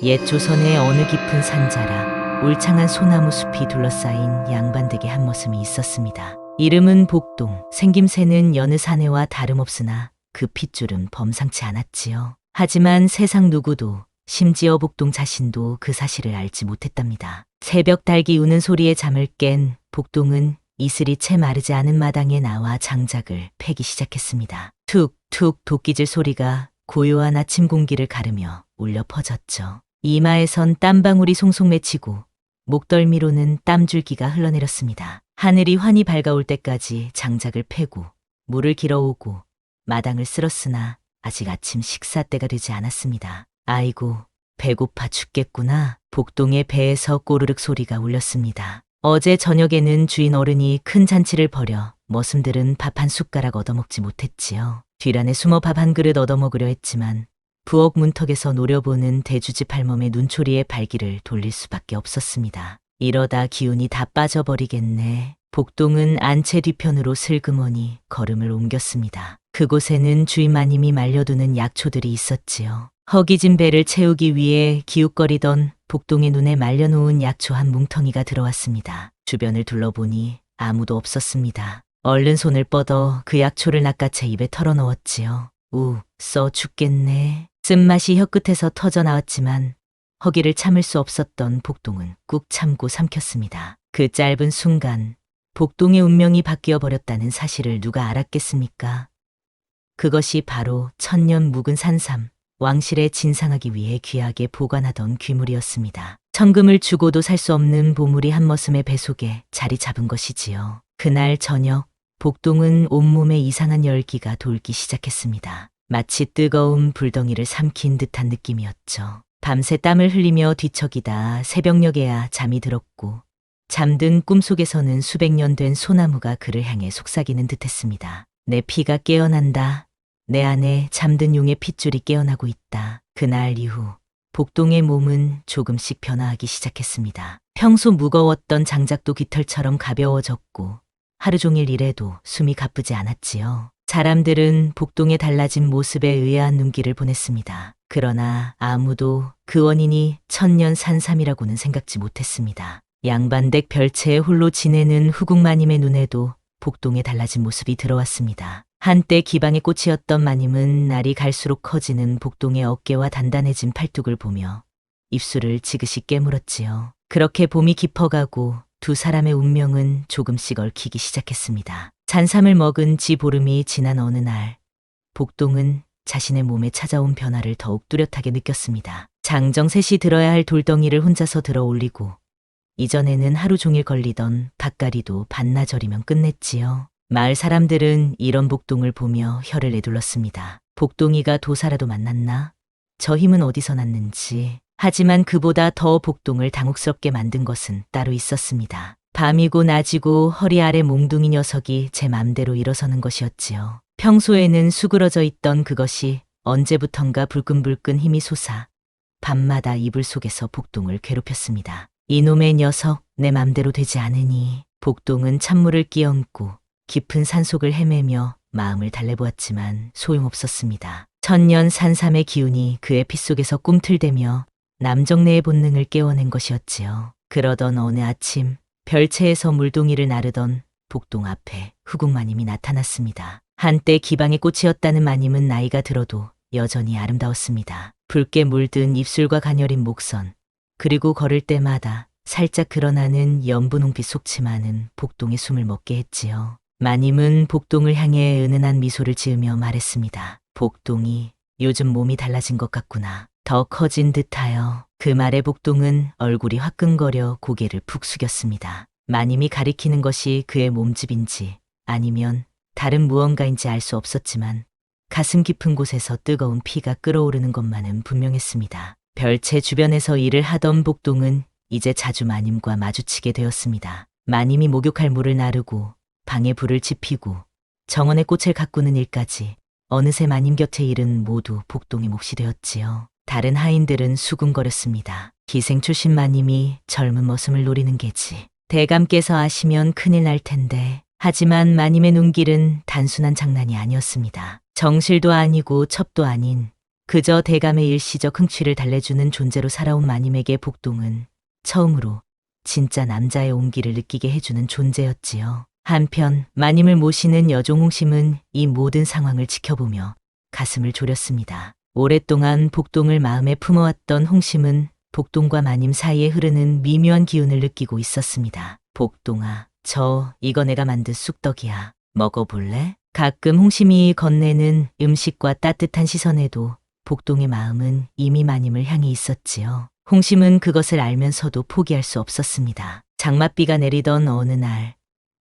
옛 조선의 어느 깊은 산자락, 울창한 소나무 숲이 둘러싸인 양반댁의 한 머슴이 있었습니다. 이름은 복동, 생김새는 여느 사내와 다름없으나 그 핏줄은 범상치 않았지요. 하지만 세상 누구도, 심지어 복동 자신도 그 사실을 알지 못했답니다. 새벽 닭이 우는 소리에 잠을 깬 복동은 이슬이 채 마르지 않은 마당에 나와 장작을 패기 시작했습니다. 툭툭 도끼질 소리가 고요한 아침 공기를 가르며 울려 퍼졌죠. 이마에선 땀방울이 송송 맺히고 목덜미로는 땀줄기가 흘러내렸습니다. 하늘이 환히 밝아올 때까지 장작을 패고 물을 길어오고 마당을 쓸었으나 아직 아침 식사 때가 되지 않았습니다. 아이고, 배고파 죽겠구나. 복동의 배에서 꼬르륵 소리가 울렸습니다. 어제 저녁에는 주인 어른이 큰 잔치를 벌여 머슴들은 밥 한 숟가락 얻어먹지 못했지요. 뒤란에 숨어 밥 한 그릇 얻어먹으려 했지만 부엌 문턱에서 노려보는 대주집 할멈의 눈초리에 발기를 돌릴 수밖에 없었습니다. 이러다 기운이 다 빠져버리겠네. 복동은 안채 뒤편으로 슬그머니 걸음을 옮겼습니다. 그곳에는 주인 마님이 말려두는 약초들이 있었지요. 허기진 배를 채우기 위해 기웃거리던 복동의 눈에 말려놓은 약초 한 뭉텅이가 들어왔습니다. 주변을 둘러보니 아무도 없었습니다. 얼른 손을 뻗어 그 약초를 낚아채 입에 털어넣었지요. 써 죽겠네. 쓴맛이 혀끝에서 터져 나왔지만 허기를 참을 수 없었던 복동은 꾹 참고 삼켰습니다. 그 짧은 순간 복동의 운명이 바뀌어 버렸다는 사실을 누가 알았겠습니까? 그것이 바로 천년 묵은 산삼, 왕실에 진상하기 위해 귀하게 보관하던 귀물이었습니다. 천금을 주고도 살 수 없는 보물이 한 머슴의 배 속에 자리 잡은 것이지요. 그날 저녁 복동은 온몸에 이상한 열기가 돌기 시작했습니다. 마치 뜨거운 불덩이를 삼킨 듯한 느낌이었죠. 밤새 땀을 흘리며 뒤척이다 새벽녘에야 잠이 들었고 잠든 꿈속에서는 수백 년 된 소나무가 그를 향해 속삭이는 듯했습니다. 내 피가 깨어난다. 내 안에 잠든 용의 핏줄이 깨어나고 있다. 그날 이후 복동의 몸은 조금씩 변화하기 시작했습니다. 평소 무거웠던 장작도 깃털처럼 가벼워졌고 하루 종일 일해도 숨이 가쁘지 않았지요. 사람들은 복동의 달라진 모습에 의아한 눈길을 보냈습니다. 그러나 아무도 그 원인이 천년 산삼이라고는 생각지 못했습니다. 양반댁 별채에 홀로 지내는 후궁마님의 눈에도 복동의 달라진 모습이 들어왔습니다. 한때 기방의 꽃이었던 마님은 날이 갈수록 커지는 복동의 어깨와 단단해진 팔뚝을 보며 입술을 지그시 깨물었지요. 그렇게 봄이 깊어가고 두 사람의 운명은 조금씩 얽히기 시작했습니다. 산삼을 먹은 지 보름이 지난 어느 날 복동은 자신의 몸에 찾아온 변화를 더욱 뚜렷하게 느꼈습니다. 장정셋이 들어야 할 돌덩이를 혼자서 들어 올리고 이전에는 하루 종일 걸리던 밭갈이도 반나절이면 끝냈지요. 마을 사람들은 이런 복동을 보며 혀를 내둘렀습니다. 복동이가 도사라도 만났나? 저 힘은 어디서 났는지. 하지만 그보다 더 복동을 당혹스럽게 만든 것은 따로 있었습니다. 밤이고 낮이고 허리 아래 몽둥이 녀석이 제 맘대로 일어서는 것이었지요. 평소에는 수그러져 있던 그것이 언제부턴가 불끈불끈 힘이 솟아 밤마다 이불 속에서 복동을 괴롭혔습니다. 이놈의 녀석, 내 맘대로 되지 않으니. 복동은 찬물을 끼얹고 깊은 산속을 헤매며 마음을 달래보았지만 소용없었습니다. 천년 산삼의 기운이 그의 피 속에서 꿈틀대며 남정네의 본능을 깨워낸 것이었지요. 그러던 어느 아침 별채에서 물동이를 나르던 복동 앞에 후궁마님이 나타났습니다. 한때 기방의 꽃이었다는 마님은 나이가 들어도 여전히 아름다웠습니다. 붉게 물든 입술과 가녀린 목선, 그리고 걸을 때마다 살짝 그러나는 연분홍빛 속치마는 복동의 숨을 먹게 했지요. 마님은 복동을 향해 은은한 미소를 지으며 말했습니다. 복동이 요즘 몸이 달라진 것 같구나. 더 커진 듯하여. 그 말에 복동은 얼굴이 화끈거려 고개를 푹 숙였습니다. 마님이 가리키는 것이 그의 몸집인지 아니면 다른 무언가인지 알 수 없었지만 가슴 깊은 곳에서 뜨거운 피가 끓어오르는 것만은 분명했습니다. 별채 주변에서 일을 하던 복동은 이제 자주 마님과 마주치게 되었습니다. 마님이 목욕할 물을 나르고 방에 불을 지피고 정원의 꽃을 가꾸는 일까지 어느새 마님 곁의 일은 모두 복동의 몫이 되었지요. 다른 하인들은 수군거렸습니다. 기생 출신 마님이 젊은 머슴을 노리는 게지. 대감께서 아시면 큰일 날 텐데. 하지만 마님의 눈길은 단순한 장난이 아니었습니다. 정실도 아니고 첩도 아닌 그저 대감의 일시적 흥취를 달래주는 존재로 살아온 마님에게 복동은 처음으로 진짜 남자의 온기를 느끼게 해주는 존재였지요. 한편 마님을 모시는 여종 홍심은 이 모든 상황을 지켜보며 가슴을 졸였습니다. 오랫동안 복동을 마음에 품어왔던 홍심은 복동과 마님 사이에 흐르는 미묘한 기운을 느끼고 있었습니다. 복동아, 이거 내가 만든 쑥떡이야. 먹어볼래? 가끔 홍심이 건네는 음식과 따뜻한 시선에도 복동의 마음은 이미 마님을 향해 있었지요. 홍심은 그것을 알면서도 포기할 수 없었습니다. 장맛비가 내리던 어느 날,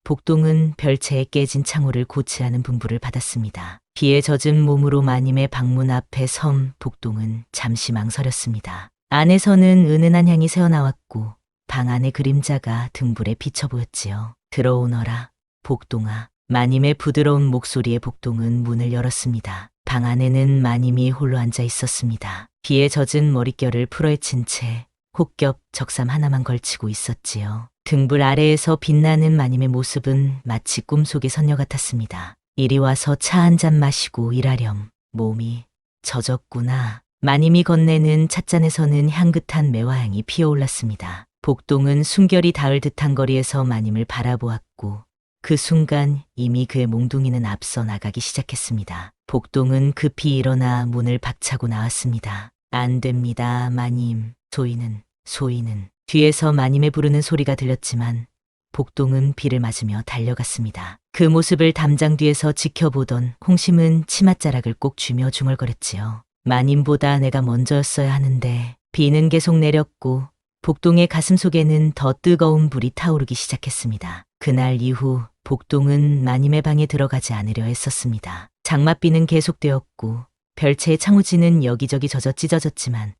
복동은 별채에 깨진 창호를 고치라는 분부를 받았습니다. 비에 젖은 몸으로 마님의 방문 앞에 선 복동은 잠시 망설였습니다. 안에서는 은은한 향이 새어나왔고 방 안의 그림자가 등불에 비쳐 보였지요. 들어오너라, 복동아. 마님의 부드러운 목소리에 복동은 문을 열었습니다. 방 안에는 마님이 홀로 앉아 있었습니다. 비에 젖은 머릿결을 풀어헤친 채 혹겹 적삼 하나만 걸치고 있었지요. 등불 아래에서 빛나는 마님의 모습은 마치 꿈속의 선녀 같았습니다. 이리 와서 차 한 잔 마시고 일하렴. 몸이 젖었구나. 마님이 건네는 찻잔에서는 향긋한 매화향이 피어올랐습니다. 복동은 숨결이 닿을 듯한 거리에서 마님을 바라보았고 그 순간 이미 그의 몽둥이는 앞서 나가기 시작했습니다. 복동은 급히 일어나 문을 박차고 나왔습니다. 안 됩니다, 마님. 소희는. 뒤에서 마님의 부르는 소리가 들렸지만 복동은 비를 맞으며 달려갔습니다. 그 모습을 담장 뒤에서 지켜보던 홍심은 치맛자락을 꼭 쥐며 중얼거렸지요. 마님보다 내가 먼저였어야 하는데. 비는 계속 내렸고 복동의 가슴 속에는 더 뜨거운 불이 타오르기 시작했습니다. 그날 이후 복동은 마님의 방에 들어가지 않으려 했었습니다. 장맛비는 계속되었고 별채의 창호지는 여기저기 젖어 찢어졌지만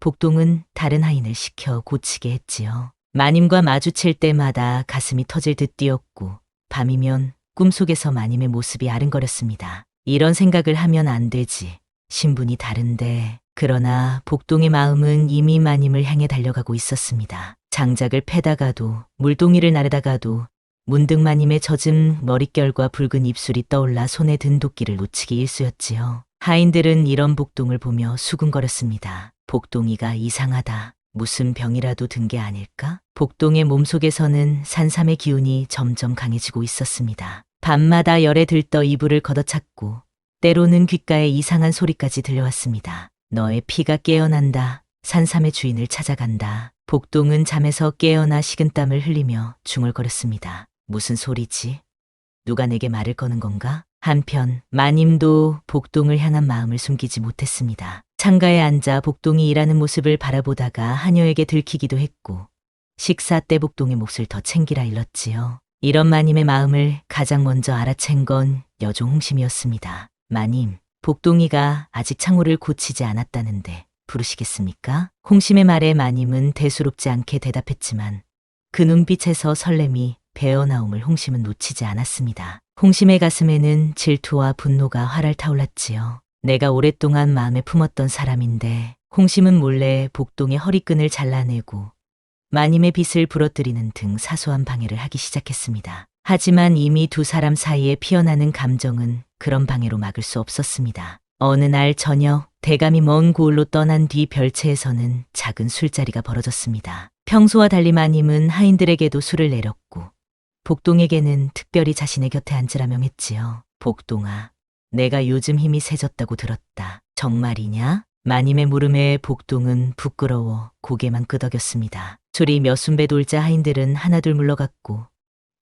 복동은 다른 하인을 시켜 고치게 했지요. 마님과 마주칠 때마다 가슴이 터질 듯 뛰었고 밤이면 꿈속에서 마님의 모습이 아른거렸습니다. 이런 생각을 하면 안 되지. 신분이 다른데. 그러나 복동의 마음은 이미 마님을 향해 달려가고 있었습니다. 장작을 패다가도 물동이를 나르다가도 문득 마님의 젖은 머릿결과 붉은 입술이 떠올라 손에 든 도끼를 놓치기 일쑤였지요. 하인들은 이런 복동을 보며 수군거렸습니다. 복동이가 이상하다. 무슨 병이라도 든 게 아닐까? 복동의 몸속에서는 산삼의 기운이 점점 강해지고 있었습니다. 밤마다 열에 들떠 이불을 걷어찼고 때로는 귓가에 이상한 소리까지 들려왔습니다. 너의 피가 깨어난다. 산삼의 주인을 찾아간다. 복동은 잠에서 깨어나 식은땀을 흘리며 중얼거렸습니다. 무슨 소리지? 누가 내게 말을 거는 건가? 한편 마님도 복동을 향한 마음을 숨기지 못했습니다. 창가에 앉아 복동이 일하는 모습을 바라보다가 하녀에게 들키기도 했고 식사 때 복동의 몫을 더 챙기라 일렀지요. 이런 마님의 마음을 가장 먼저 알아챈 건 여종 홍심이었습니다. 마님, 복동이가 아직 창호를 고치지 않았다는데 부르시겠습니까? 홍심의 말에 마님은 대수롭지 않게 대답했지만 그 눈빛에서 설렘이 배어나옴을 홍심은 놓치지 않았습니다. 홍심의 가슴에는 질투와 분노가 활활 타올랐지요. 내가 오랫동안 마음에 품었던 사람인데. 홍심은 몰래 복동의 허리끈을 잘라내고 마님의 빚을 부러뜨리는 등 사소한 방해를 하기 시작했습니다. 하지만 이미 두 사람 사이에 피어나는 감정은 그런 방해로 막을 수 없었습니다. 어느 날 저녁 대감이 먼 고을로 떠난 뒤 별채에서는 작은 술자리가 벌어졌습니다. 평소와 달리 마님은 하인들에게도 술을 내렸고 복동에게는 특별히 자신의 곁에 앉으라 명했지요. 복동아, 내가 요즘 힘이 세졌다고 들었다. 정말이냐? 마님의 물음에 복동은 부끄러워 고개만 끄덕였습니다. 술이 몇 순배 돌자 하인들은 하나둘 물러갔고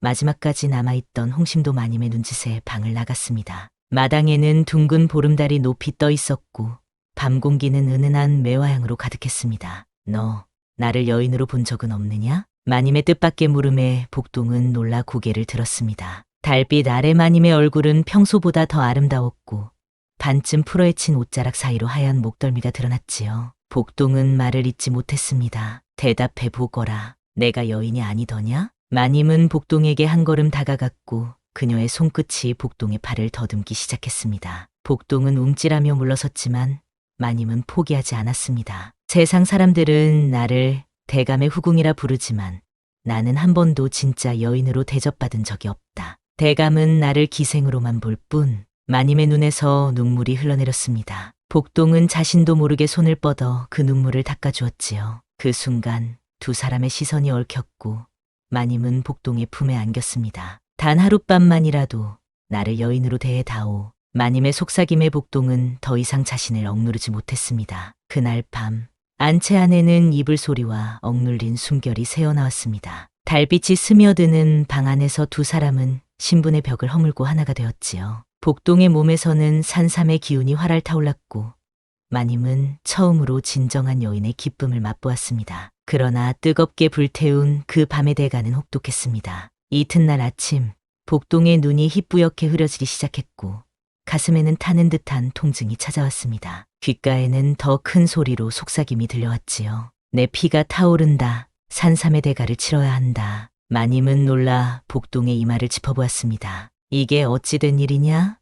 마지막까지 남아있던 홍심도 마님의 눈짓에 방을 나갔습니다. 마당에는 둥근 보름달이 높이 떠 있었고 밤 공기는 은은한 매화향으로 가득했습니다. 너 나를 여인으로 본 적은 없느냐? 마님의 뜻밖의 물음에 복동은 놀라 고개를 들었습니다. 달빛 아래 마님의 얼굴은 평소보다 더 아름다웠고 반쯤 풀어헤친 옷자락 사이로 하얀 목덜미가 드러났지요. 복동은 말을 잇지 못했습니다. 대답해 보거라. 내가 여인이 아니더냐? 마님은 복동에게 한 걸음 다가갔고 그녀의 손끝이 복동의 팔을 더듬기 시작했습니다. 복동은 움찔하며 물러섰지만 마님은 포기하지 않았습니다. 세상 사람들은 나를 대감의 후궁이라 부르지만 나는 한 번도 진짜 여인으로 대접받은 적이 없다. 대감은 나를 기생으로만 볼 뿐. 마님의 눈에서 눈물이 흘러내렸습니다. 복동은 자신도 모르게 손을 뻗어 그 눈물을 닦아주었지요. 그 순간 두 사람의 시선이 얽혔고 마님은 복동의 품에 안겼습니다. 단 하룻밤만이라도 나를 여인으로 대해다오. 마님의 속삭임에 복동은 더 이상 자신을 억누르지 못했습니다. 그날 밤 안채 안에는 이불 소리와 억눌린 숨결이 새어나왔습니다. 달빛이 스며드는 방 안에서 두 사람은 신분의 벽을 허물고 하나가 되었지요. 복동의 몸에서는 산삼의 기운이 활활 타올랐고 마님은 처음으로 진정한 여인의 기쁨을 맛보았습니다. 그러나 뜨겁게 불태운 그 밤의 대가는 혹독했습니다. 이튿날 아침 복동의 눈이 희뿌옇게 흐려지기 시작했고 가슴에는 타는 듯한 통증이 찾아왔습니다. 귓가에는 더 큰 소리로 속삭임이 들려왔지요. 내 피가 타오른다. 산삼의 대가를 치러야 한다. 마님은 놀라 복동의 이마를 짚어보았습니다. 이게 어찌 된 일이냐?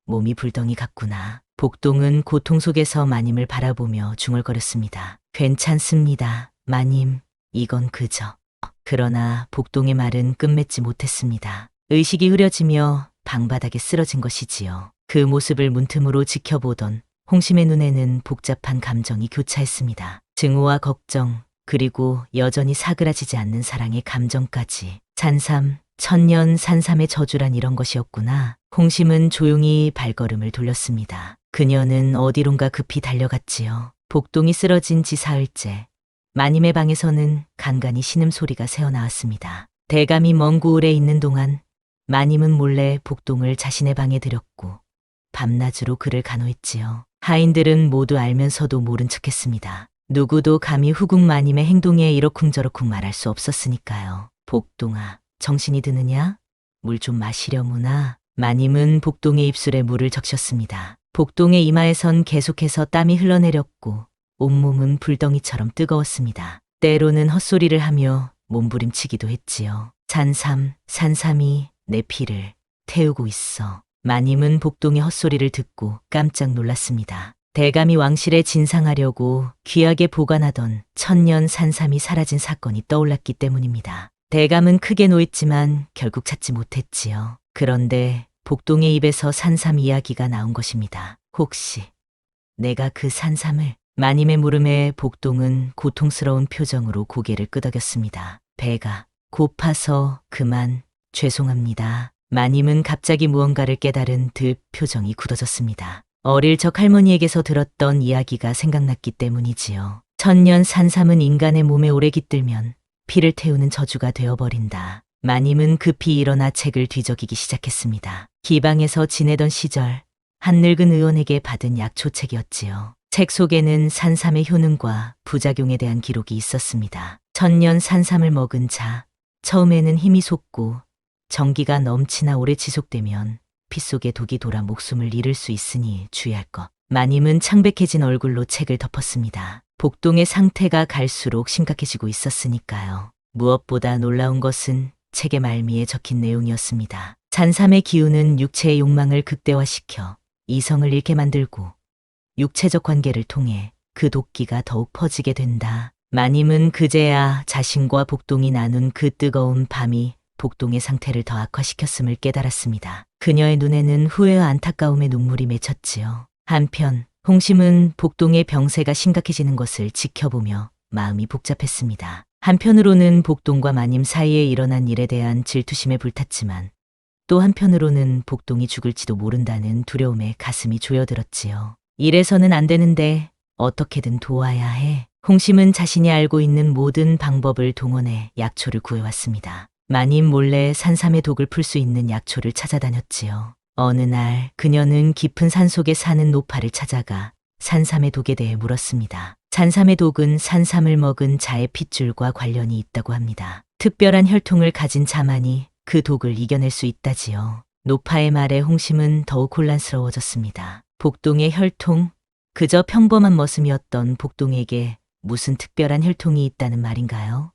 몸이 불덩이 같구나. 복동은 고통 속에서 마님을 바라보며 중얼거렸습니다. 괜찮습니다. 마님, 이건 그저. 그러나 복동의 말은 끝맺지 못했습니다. 의식이 흐려지며 방바닥에 쓰러진 것이지요. 그 모습을 문틈으로 지켜보던 홍심의 눈에는 복잡한 감정이 교차했습니다. 증오와 걱정, 그리고 여전히 사그라지지 않는 사랑의 감정까지. 산삼, 천년 산삼의 저주란 이런 것이었구나. 홍심은 조용히 발걸음을 돌렸습니다. 그녀는 어디론가 급히 달려갔지요. 복동이 쓰러진 지 사흘째. 마님의 방에서는 간간히 신음소리가 새어나왔습니다. 대감이 먼 고을에 있는 동안 마님은 몰래 복동을 자신의 방에 들였고 밤낮으로 그를 간호했지요. 하인들은 모두 알면서도 모른 척했습니다. 누구도 감히 후궁 마님의 행동에 이러쿵저러쿵 말할 수 없었으니까요. 복동아, 정신이 드느냐? 물 좀 마시려무나. 마님은 복동의 입술에 물을 적셨습니다. 복동의 이마에선 계속해서 땀이 흘러내렸고 온몸은 불덩이처럼 뜨거웠습니다. 때로는 헛소리를 하며 몸부림치기도 했지요. 산삼이 내 피를 태우고 있어. 마님은 복동의 헛소리를 듣고 깜짝 놀랐습니다. 대감이 왕실에 진상하려고 귀하게 보관하던 천년 산삼이 사라진 사건이 떠올랐기 때문입니다. 대감은 크게 노했지만 결국 찾지 못했지요. 그런데 복동의 입에서 산삼 이야기가 나온 것입니다. 혹시 내가 그 산삼을? 마님의 물음에 복동은 고통스러운 표정으로 고개를 끄덕였습니다. 배가 고파서 그만. 죄송합니다. 마님은 갑자기 무언가를 깨달은 듯 표정이 굳어졌습니다. 어릴 적 할머니에게서 들었던 이야기가 생각났기 때문이지요. 천년 산삼은 인간의 몸에 오래 깃들면 피를 태우는 저주가 되어버린다. 마님은 급히 일어나 책을 뒤적이기 시작했습니다. 기방에서 지내던 시절 한 늙은 의원에게 받은 약초책이었지요. 책 속에는 산삼의 효능과 부작용에 대한 기록이 있었습니다. 천년 산삼을 먹은 자, 처음에는 힘이 솟고 전기가 넘치나 오래 지속되면 피 속에 독이 돌아 목숨을 잃을 수 있으니 주의할 것. 마님은 창백해진 얼굴로 책을 덮었습니다. 복동의 상태가 갈수록 심각해지고 있었으니까요. 무엇보다 놀라운 것은 책의 말미에 적힌 내용이었습니다. 산삼의 기운은 육체의 욕망을 극대화시켜 이성을 잃게 만들고 육체적 관계를 통해 그 도끼가 더욱 퍼지게 된다. 마님은 그제야 자신과 복동이 나눈 그 뜨거운 밤이 복동의 상태를 더 악화시켰음을 깨달았습니다. 그녀의 눈에는 후회와 안타까움의 눈물이 맺혔지요. 한편 홍심은 복동의 병세가 심각해지는 것을 지켜보며 마음이 복잡했습니다. 한편으로는 복동과 마님 사이에 일어난 일에 대한 질투심에 불탔지만 또 한편으로는 복동이 죽을지도 모른다는 두려움에 가슴이 조여들었지요. 이래서는 안 되는데 어떻게든 도와야 해. 홍심은 자신이 알고 있는 모든 방법을 동원해 약초를 구해왔습니다. 마님 몰래 산삼의 독을 풀 수 있는 약초를 찾아다녔지요. 어느 날 그녀는 깊은 산속에 사는 노파를 찾아가 산삼의 독에 대해 물었습니다. 산삼의 독은 산삼을 먹은 자의 핏줄과 관련이 있다고 합니다. 특별한 혈통을 가진 자만이 그 독을 이겨낼 수 있다지요. 노파의 말에 홍심은 더욱 혼란스러워졌습니다. 복동의 혈통? 그저 평범한 머슴이었던 복동에게 무슨 특별한 혈통이 있다는 말인가요?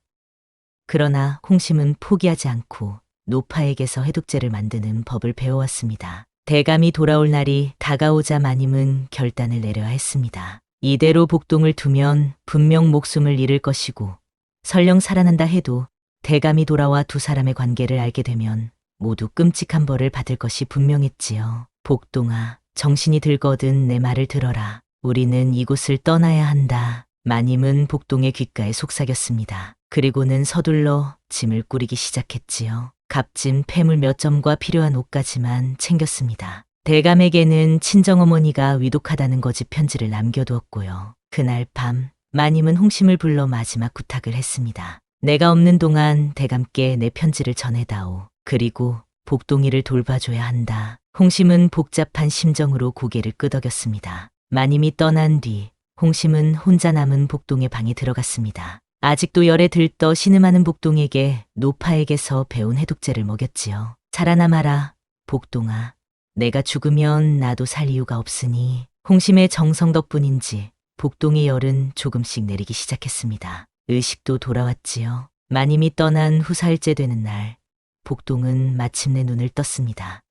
그러나 홍심은 포기하지 않고 노파에게서 해독제를 만드는 법을 배워왔습니다. 대감이 돌아올 날이 다가오자 마님은 결단을 내려야 했습니다. 이대로 복동을 두면 분명 목숨을 잃을 것이고 설령 살아난다 해도 대감이 돌아와 두 사람의 관계를 알게 되면 모두 끔찍한 벌을 받을 것이 분명했지요. 복동아, 정신이 들거든 내 말을 들어라. 우리는 이곳을 떠나야 한다. 마님은 복동의 귓가에 속삭였습니다. 그리고는 서둘러 짐을 꾸리기 시작했지요. 값진 폐물 몇 점과 필요한 옷까지만 챙겼습니다. 대감에게는 친정어머니가 위독하다는 거짓 편지를 남겨두었고요. 그날 밤 마님은 홍심을 불러 마지막 부탁을 했습니다. 내가 없는 동안 대감께 내 편지를 전해다오. 그리고 복동이를 돌봐줘야 한다. 홍심은 복잡한 심정으로 고개를 끄덕였습니다. 마님이 떠난 뒤 홍심은 혼자 남은 복동의 방에 들어갔습니다. 아직도 열에 들떠 신음하는 복동에게 노파에게서 배운 해독제를 먹였지요. 살아남아라, 복동아. 내가 죽으면 나도 살 이유가 없으니. 홍심의 정성 덕분인지 복동의 열은 조금씩 내리기 시작했습니다. 의식도 돌아왔지요. 마님이 떠난 후 사흘째 되는 날, 복동은 마침내 눈을 떴습니다.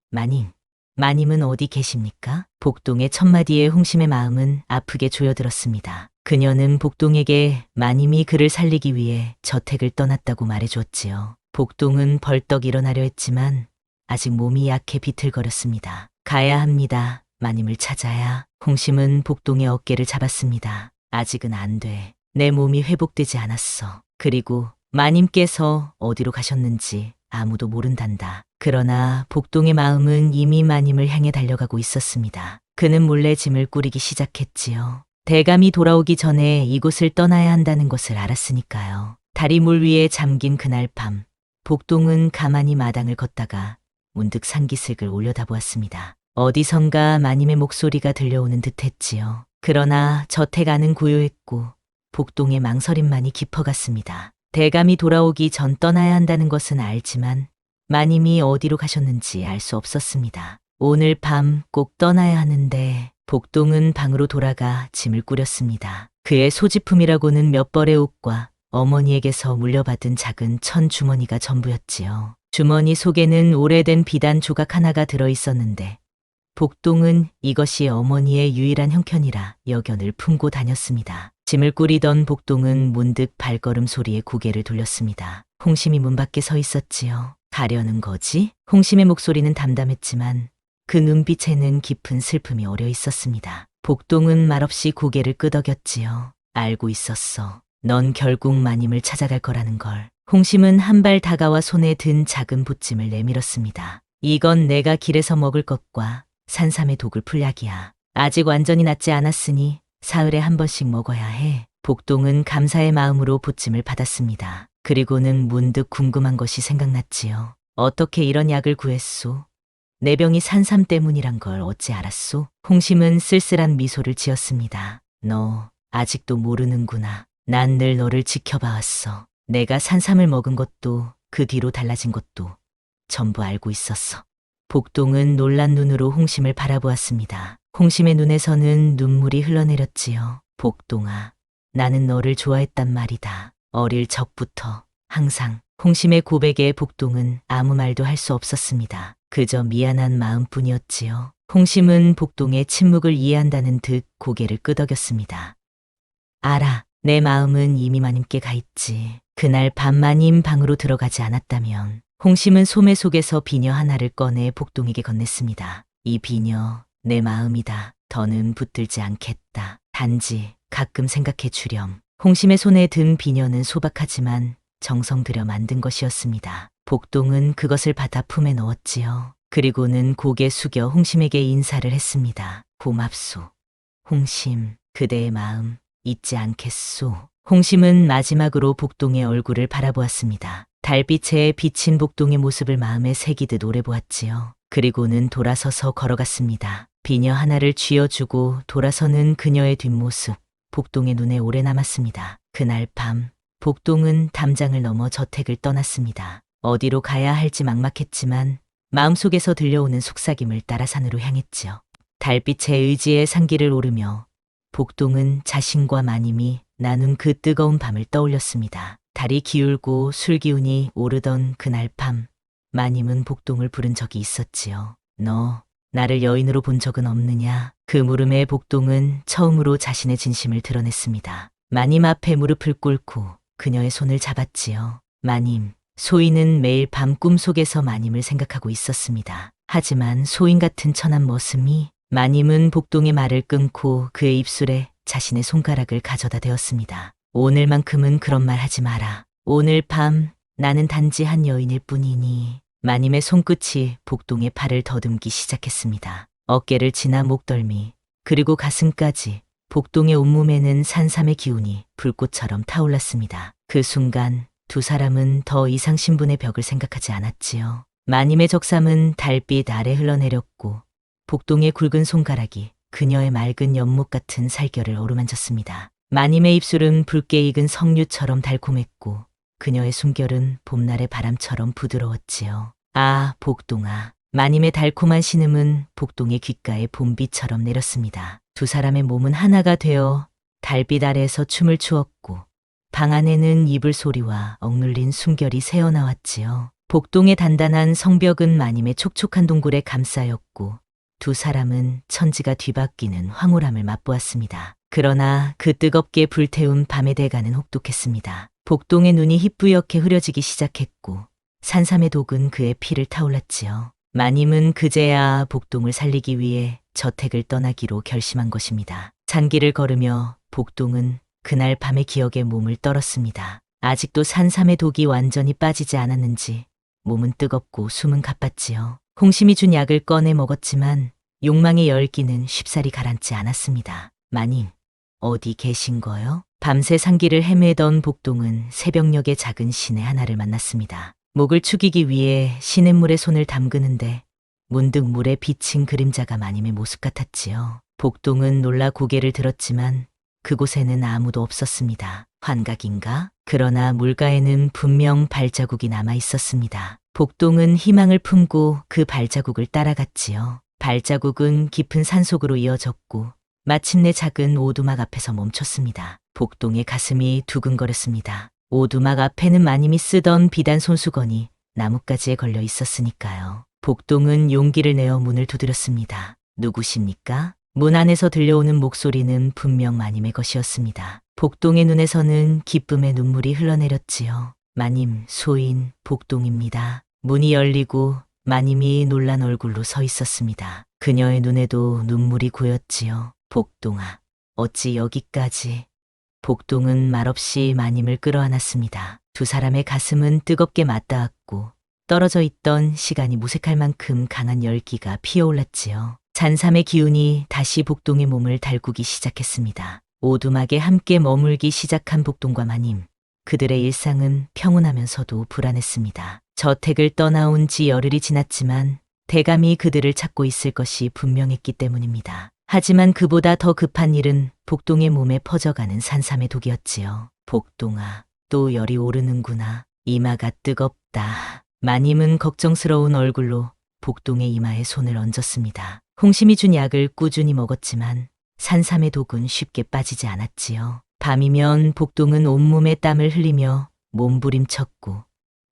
마님은 어디 계십니까? 복동의 첫마디에 홍심의 마음은 아프게 조여들었습니다. 그녀는 복동에게 마님이 그를 살리기 위해 저택을 떠났다고 말해주었지요. 복동은 벌떡 일어나려 했지만 아직 몸이 약해 비틀거렸습니다. 가야 합니다. 마님을 찾아야. 홍심은 복동의 어깨를 잡았습니다. 아직은 안 돼. 내 몸이 회복되지 않았어. 그리고 마님께서 어디로 가셨는지 아무도 모른단다. 그러나 복동의 마음은 이미 마님을 향해 달려가고 있었습니다. 그는 몰래 짐을 꾸리기 시작했지요. 대감이 돌아오기 전에 이곳을 떠나야 한다는 것을 알았으니까요. 달이 물 위에 잠긴 그날 밤, 복동은 가만히 마당을 걷다가 문득 산기슭을 올려다보았습니다. 어디선가 마님의 목소리가 들려오는 듯했지요. 그러나 저택 안은 고요했고 복동의 망설임만이 깊어갔습니다. 대감이 돌아오기 전 떠나야 한다는 것은 알지만 마님이 어디로 가셨는지 알 수 없었습니다. 오늘 밤 꼭 떠나야 하는데. 복동은 방으로 돌아가 짐을 꾸렸습니다. 그의 소지품이라고는 몇 벌의 옷과 어머니에게서 물려받은 작은 천 주머니가 전부였지요. 주머니 속에는 오래된 비단 조각 하나가 들어 있었는데 복동은 이것이 어머니의 유일한 형편이라 여견을 품고 다녔습니다. 짐을 꾸리던 복동은 문득 발걸음 소리에 고개를 돌렸습니다. 홍심이 문 밖에 서 있었지요. 가려는 거지? 홍심의 목소리는 담담했지만 그 눈빛에는 깊은 슬픔이 어려 있었습니다. 복동은 말없이 고개를 끄덕였지요. 알고 있었어. 넌 결국 마님을 찾아갈 거라는 걸. 홍심은 한 발 다가와 손에 든 작은 붓짐을 내밀었습니다. 이건 내가 길에서 먹을 것과 산삼의 독을 풀 약이야. 아직 완전히 낫지 않았으니 사흘에 한 번씩 먹어야 해. 복동은 감사의 마음으로 붓짐을 받았습니다. 그리고는 문득 궁금한 것이 생각났지요. 어떻게 이런 약을 구했소? 내 병이 산삼 때문이란 걸 어찌 알았소? 홍심은 쓸쓸한 미소를 지었습니다. 너 아직도 모르는구나. 난 늘 너를 지켜봐왔어. 내가 산삼을 먹은 것도 그 뒤로 달라진 것도 전부 알고 있었어. 복동은 놀란 눈으로 홍심을 바라보았습니다. 홍심의 눈에서는 눈물이 흘러내렸지요. 복동아, 나는 너를 좋아했단 말이다. 어릴 적부터 항상. 홍심의 고백에 복동은 아무 말도 할 수 없었습니다. 그저 미안한 마음뿐이었지요. 홍심은 복동의 침묵을 이해한다는 듯 고개를 끄덕였습니다. 알아. 내 마음은 이미 마님께 가 있지. 그날 밤 마님 방으로 들어가지 않았다면. 홍심은 소매 속에서 비녀 하나를 꺼내 복동에게 건넸습니다. 이 비녀 내 마음이다. 더는 붙들지 않겠다. 단지 가끔 생각해 주렴. 홍심의 손에 든 비녀는 소박하지만 정성 들여 만든 것이었습니다. 복동은 그것을 받아 품에 넣었지요. 그리고는 고개 숙여 홍심에게 인사를 했습니다. 고맙소. 홍심, 그대의 마음 잊지 않겠소. 홍심은 마지막으로 복동의 얼굴을 바라보았습니다. 달빛에 비친 복동의 모습을 마음에 새기듯 오래보았지요. 그리고는 돌아서서 걸어갔습니다. 비녀 하나를 쥐어주고 돌아서는 그녀의 뒷모습, 복동의 눈에 오래 남았습니다. 그날 밤, 복동은 담장을 넘어 저택을 떠났습니다. 어디로 가야 할지 막막했지만 마음속에서 들려오는 속삭임을 따라 산으로 향했지요. 달빛의 의지의 산길을 오르며 복동은 자신과 마님이 나눈 그 뜨거운 밤을 떠올렸습니다. 달이 기울고 술기운이 오르던 그날 밤, 마님은 복동을 부른 적이 있었지요. 너 나를 여인으로 본 적은 없느냐? 그 물음에 복동은 처음으로 자신의 진심을 드러냈습니다. 마님 앞에 무릎을 꿇고 그녀의 손을 잡았지요. 마님, 소인은 매일 밤 꿈속에서 마님을 생각하고 있었습니다. 하지만 소인 같은 천한 머슴이 마님은 복동의 말을 끊고 그의 입술에 자신의 손가락을 가져다 대었습니다. 오늘만큼은 그런 말 하지 마라. 오늘 밤 나는 단지 한 여인일 뿐이니. 마님의 손끝이 복동의 팔을 더듬기 시작했습니다. 어깨를 지나 목덜미, 그리고 가슴까지 복동의 온몸에는 산삼의 기운이 불꽃처럼 타올랐습니다. 그 순간 두 사람은 더 이상 신분의 벽을 생각하지 않았지요. 마님의 적삼은 달빛 아래 흘러내렸고 복동의 굵은 손가락이 그녀의 맑은 연못 같은 살결을 어루만졌습니다. 마님의 입술은 붉게 익은 석류처럼 달콤했고 그녀의 숨결은 봄날의 바람처럼 부드러웠지요. 아, 복동아. 마님의 달콤한 신음은 복동의 귓가에 봄비처럼 내렸습니다. 두 사람의 몸은 하나가 되어 달빛 아래에서 춤을 추었고 방 안에는 이불 소리와 억눌린 숨결이 새어나왔지요. 복동의 단단한 성벽은 마님의 촉촉한 동굴에 감싸였고 두 사람은 천지가 뒤바뀌는 황홀함을 맛보았습니다. 그러나 그 뜨겁게 불태운 밤의 대가는 혹독했습니다. 복동의 눈이 희뿌옇게 흐려지기 시작했고 산삼의 독은 그의 피를 타올랐지요. 마님은 그제야 복동을 살리기 위해 저택을 떠나기로 결심한 것입니다. 잔길을 걸으며 복동은 그날 밤의 기억에 몸을 떨었습니다. 아직도 산삼의 독이 완전히 빠지지 않았는지 몸은 뜨겁고 숨은 가빴지요. 홍심이 준 약을 꺼내 먹었지만 욕망의 열기는 쉽사리 가라앉지 않았습니다. 마님, 어디 계신 거요? 밤새 산길을 헤매던 복동은 새벽녘의 작은 시내 하나를 만났습니다. 목을 축이기 위해 시냇물에 손을 담그는데 문득 물에 비친 그림자가 마님의 모습 같았지요. 복동은 놀라 고개를 들었지만 그곳에는 아무도 없었습니다. 환각인가? 그러나 물가에는 분명 발자국이 남아 있었습니다. 복동은 희망을 품고 그 발자국을 따라갔지요. 발자국은 깊은 산속으로 이어졌고 마침내 작은 오두막 앞에서 멈췄습니다. 복동의 가슴이 두근거렸습니다. 오두막 앞에는 마님이 쓰던 비단 손수건이 나뭇가지에 걸려 있었으니까요. 복동은 용기를 내어 문을 두드렸습니다. 누구십니까? 문 안에서 들려오는 목소리는 분명 마님의 것이었습니다. 복동의 눈에서는 기쁨의 눈물이 흘러내렸지요. 마님, 소인 복동입니다. 문이 열리고 마님이 놀란 얼굴로 서 있었습니다. 그녀의 눈에도 눈물이 고였지요. 복동아, 어찌 여기까지. 복동은 말없이 마님을 끌어안았습니다. 두 사람의 가슴은 뜨겁게 맞닿았고 떨어져 있던 시간이 무색할 만큼 강한 열기가 피어올랐지요. 잔삼의 기운이 다시 복동의 몸을 달구기 시작했습니다. 오두막에 함께 머물기 시작한 복동과 마님. 그들의 일상은 평온하면서도 불안했습니다. 저택을 떠나온 지 열흘이 지났지만 대감이 그들을 찾고 있을 것이 분명했기 때문입니다. 하지만 그보다 더 급한 일은 복동의 몸에 퍼져가는 산삼의 독이었지요. 복동아, 또 열이 오르는구나. 이마가 뜨겁다. 마님은 걱정스러운 얼굴로 복동의 이마에 손을 얹었습니다. 홍심이 준 약을 꾸준히 먹었지만 산삼의 독은 쉽게 빠지지 않았지요. 밤이면 복동은 온몸에 땀을 흘리며 몸부림쳤고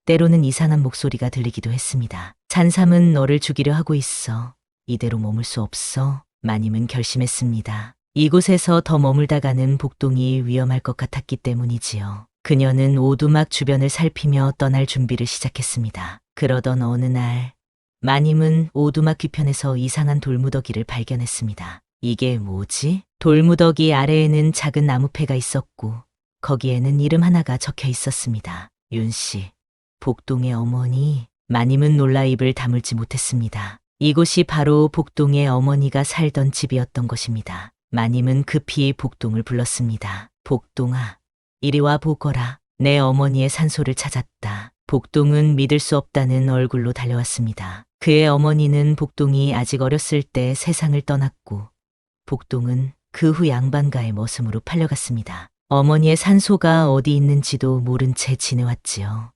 때로는 이상한 목소리가 들리기도 했습니다. 산삼은 너를 죽이려 하고 있어. 이대로 머물 수 없어. 마님은 결심했습니다. 이곳에서 더 머물다가는 복동이 위험할 것 같았기 때문이지요. 그녀는 오두막 주변을 살피며 떠날 준비를 시작했습니다. 그러던 어느 날 마님은 오두막 뒤편에서 이상한 돌무더기를 발견했습니다. 이게 뭐지? 돌무더기 아래에는 작은 나무패가 있었고 거기에는 이름 하나가 적혀 있었습니다. 윤씨, 복동의 어머니. 마님은 놀라 입을 다물지 못했습니다. 이곳이 바로 복동의 어머니가 살던 집이었던 것입니다. 마님은 급히 복동을 불렀습니다. 복동아, 이리 와 보거라. 내 어머니의 산소를 찾았다. 복동은 믿을 수 없다는 얼굴로 달려왔습니다. 그의 어머니는 복동이 아직 어렸을 때 세상을 떠났고 복동은 그 후 양반가의 머슴으로 팔려갔습니다. 어머니의 산소가 어디 있는지도 모른 채 지내왔지요.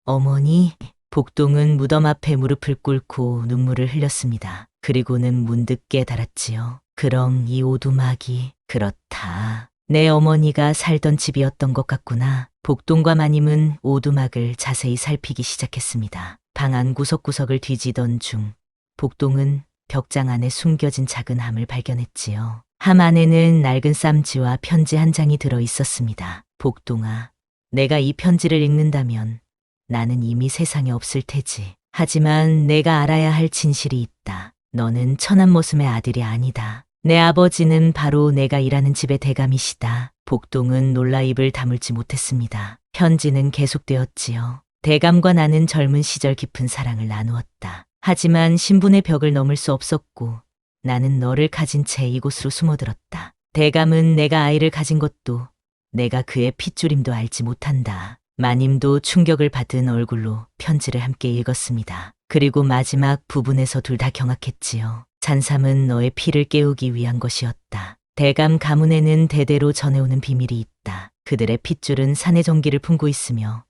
어머니. 복동은 무덤 앞에 무릎을 꿇고 눈물을 흘렸습니다. 그리고는 문득 깨달았지요. 그럼 이 오두막이 그렇다. 내 어머니가 살던 집이었던 것 같구나. 복동과 마님은 오두막을 자세히 살피기 시작했습니다. 방 안 구석구석을 뒤지던 중 복동은 벽장 안에 숨겨진 작은 함을 발견했지요. 함 안에는 낡은 쌈지와 편지 한 장이 들어 있었습니다. 복동아, 내가 이 편지를 읽는다면 나는 이미 세상에 없을 테지. 하지만 내가 알아야 할 진실이 있다. 너는 천안머슴의 아들이 아니다. 내 아버지는 바로 내가 일하는 집의 대감이시다. 복동은 놀라 입을 다물지 못했습니다. 편지는 계속되었지요. 대감과 나는 젊은 시절 깊은 사랑을 나누었다. 하지만 신분의 벽을 넘을 수 없었고 나는 너를 가진 채 이곳으로 숨어들었다. 대감은 내가 아이를 가진 것도 내가 그의 핏줄임도 알지 못한다. 마님도 충격을 받은 얼굴로 편지를 함께 읽었습니다. 그리고 마지막 부분에서 둘 다 경악했지요. 산삼은 너의 피를 깨우기 위한 것이었다. 대감 가문에는 대대로 전해오는 비밀이 있다. 그들의 핏줄은 산의 전기를 품고 있으며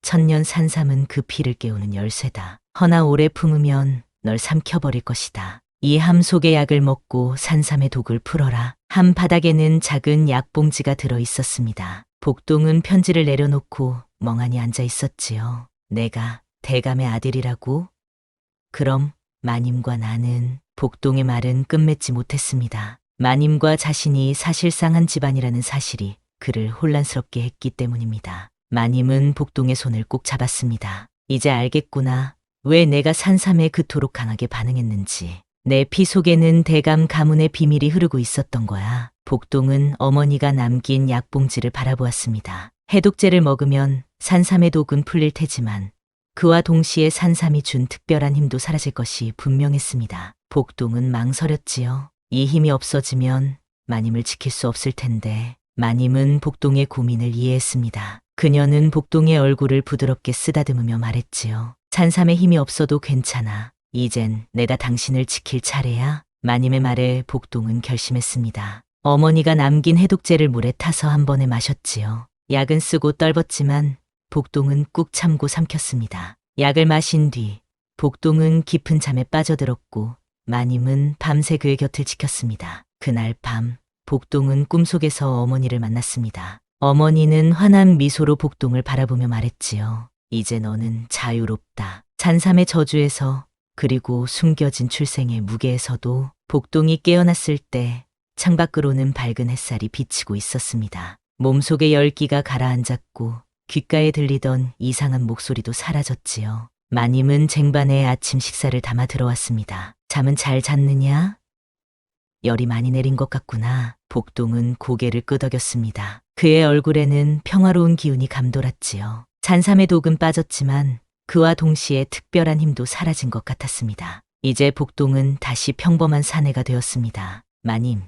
천년 산삼은 그 피를 깨우는 열쇠다. 허나 오래 품으면 널 삼켜버릴 것이다. 이 함 속의 약을 먹고 산삼의 독을 풀어라. 함 바닥에는 작은 약봉지가 들어 있었습니다. 복동은 편지를 내려놓고 멍하니 앉아 있었지요. 내가 대감의 아들이라고? 그럼 마님과 나는... 복동의 말은 끝맺지 못했습니다. 마님과 자신이 사실상 한 집안이라는 사실이 그를 혼란스럽게 했기 때문입니다. 마님은 복동의 손을 꼭 잡았습니다. 이제 알겠구나. 왜 내가 산삼에 그토록 강하게 반응했는지. 내 피 속에는 대감 가문의 비밀이 흐르고 있었던 거야. 복동은 어머니가 남긴 약봉지를 바라보았습니다. 해독제를 먹으면 산삼의 독은 풀릴 테지만 그와 동시에 산삼이 준 특별한 힘도 사라질 것이 분명했습니다. 복동은 망설였지요. 이 힘이 없어지면 마님을 지킬 수 없을 텐데. 마님은 복동의 고민을 이해했습니다. 그녀는 복동의 얼굴을 부드럽게 쓰다듬으며 말했지요. 산삼의 힘이 없어도 괜찮아. 이젠 내가 당신을 지킬 차례야. 마님의 말에 복동은 결심했습니다. 어머니가 남긴 해독제를 물에 타서 한 번에 마셨지요. 약은 쓰고 떨궜지만 복동은 꾹 참고 삼켰습니다. 약을 마신 뒤 복동은 깊은 잠에 빠져들었고 마님은 밤새 그의 곁을 지켰습니다. 그날 밤 복동은 꿈속에서 어머니를 만났습니다. 어머니는 환한 미소로 복동을 바라보며 말했지요. 이제 너는 자유롭다. 산삼의 저주에서 그리고 숨겨진 출생의 무게에서도. 복동이 깨어났을 때 창밖으로는 밝은 햇살이 비치고 있었습니다. 몸속의 열기가 가라앉았고 귓가에 들리던 이상한 목소리도 사라졌지요. 마님은 쟁반에 아침 식사를 담아 들어왔습니다. 잠은 잘 잤느냐? 열이 많이 내린 것 같구나. 복동은 고개를 끄덕였습니다. 그의 얼굴에는 평화로운 기운이 감돌았지요. 산삼의 독은 빠졌지만 그와 동시에 특별한 힘도 사라진 것 같았습니다. 이제 복동은 다시 평범한 사내가 되었습니다. 마님,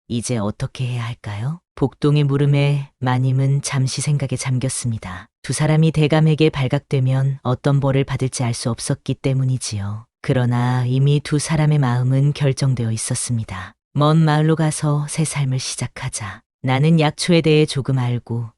이제 어떻게 해야 할까요? 복동의 물음에 마님은 잠시 생각에 잠겼습니다. 두 사람이 대감에게 발각되면 어떤 벌을 받을지 알 수 없었기 때문이지요. 그러나 이미 두 사람의 마음은 결정되어 있었습니다. 먼 마을로 가서 새 삶을 시작하자. 나는 약초에 대해 조금 알고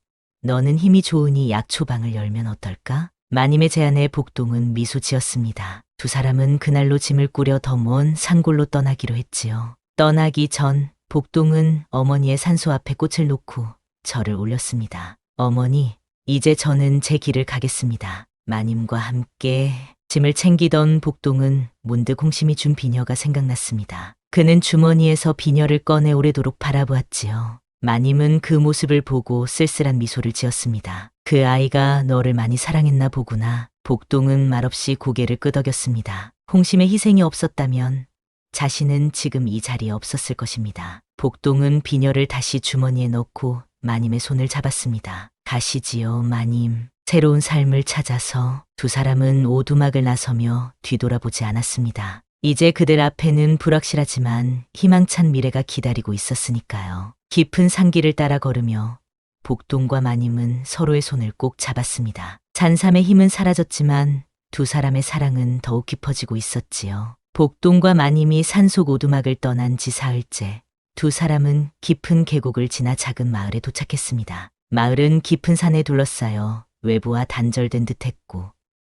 너는 힘이 좋으니 약초방을 열면 어떨까? 마님의 제안에 복동은 미소 지었습니다. 두 사람은 그날로 짐을 꾸려 더 먼 산골로 떠나기로 했지요. 떠나기 전 복동은 어머니의 산소 앞에 꽃을 놓고 절을 올렸습니다. 어머니, 이제 저는 제 길을 가겠습니다. 마님과 함께. 짐을 챙기던 복동은 문득 홍심이 준 비녀가 생각났습니다. 그는 주머니에서 비녀를 꺼내 오래도록 바라보았지요. 마님은 그 모습을 보고 쓸쓸한 미소를 지었습니다. 그 아이가 너를 많이 사랑했나 보구나. 복동은 말없이 고개를 끄덕였습니다. 홍심의 희생이 없었다면 자신은 지금 이 자리에 없었을 것입니다. 복동은 비녀를 다시 주머니에 넣고 마님의 손을 잡았습니다. 가시지요, 마님. 새로운 삶을 찾아서. 두 사람은 오두막을 나서며 뒤돌아보지 않았습니다. 이제 그들 앞에는 불확실하지만 희망찬 미래가 기다리고 있었으니까요. 깊은 산길을 따라 걸으며 복동과 마님은 서로의 손을 꼭 잡았습니다. 산삼의 힘은 사라졌지만 두 사람의 사랑은 더욱 깊어지고 있었지요. 복동과 마님이 산속 오두막을 떠난 지 사흘째, 두 사람은 깊은 계곡을 지나 작은 마을에 도착했습니다. 마을은 깊은 산에 둘러싸여 외부와 단절된 듯했고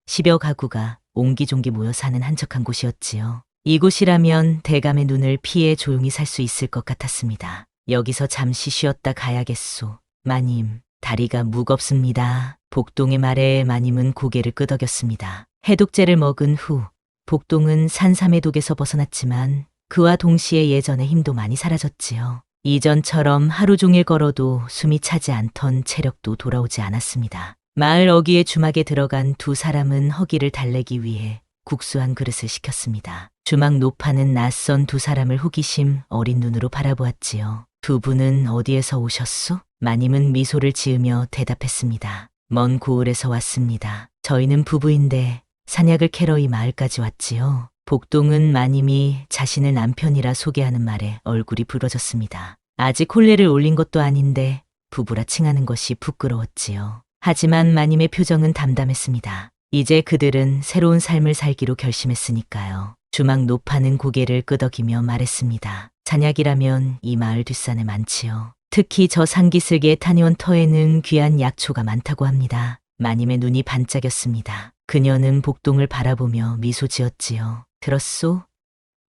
10여 가구가 옹기종기 모여 사는 한적한 곳이었지요. 이곳이라면 대감의 눈을 피해 조용히 살 수 있을 것 같았습니다. 여기서 잠시 쉬었다 가야겠소. 마님, 다리가 무겁습니다. 복동의 말에 마님은 고개를 끄덕였습니다. 해독제를 먹은 후 복동은 산삼의 독에서 벗어났지만 그와 동시에 예전의 힘도 많이 사라졌지요. 이전처럼 하루 종일 걸어도 숨이 차지 않던 체력도 돌아오지 않았습니다. 마을 어귀의 주막에 들어간 두 사람은 허기를 달래기 위해 국수 한 그릇을 시켰습니다. 주막 노파는 낯선 두 사람을 호기심 어린 눈으로 바라보았지요. 두 분은 어디에서 오셨소? 마님은 미소를 지으며 대답했습니다. 먼 고을에서 왔습니다. 저희는 부부인데 산약을 캐러 이 마을까지 왔지요. 복동은 마님이 자신을 남편이라 소개하는 말에 얼굴이 붉어졌습니다. 아직 혼례를 올린 것도 아닌데 부부라 칭하는 것이 부끄러웠지요. 하지만 마님의 표정은 담담했습니다. 이제 그들은 새로운 삶을 살기로 결심했으니까요. 주막 노파는 고개를 끄덕이며 말했습니다. 잔약이라면 이 마을 뒷산에 많지요. 특히 저 상기슭의 탄이원 터에는 귀한 약초가 많다고 합니다. 마님의 눈이 반짝였습니다. 그녀는 복동을 바라보며 미소 지었지요. 들었소?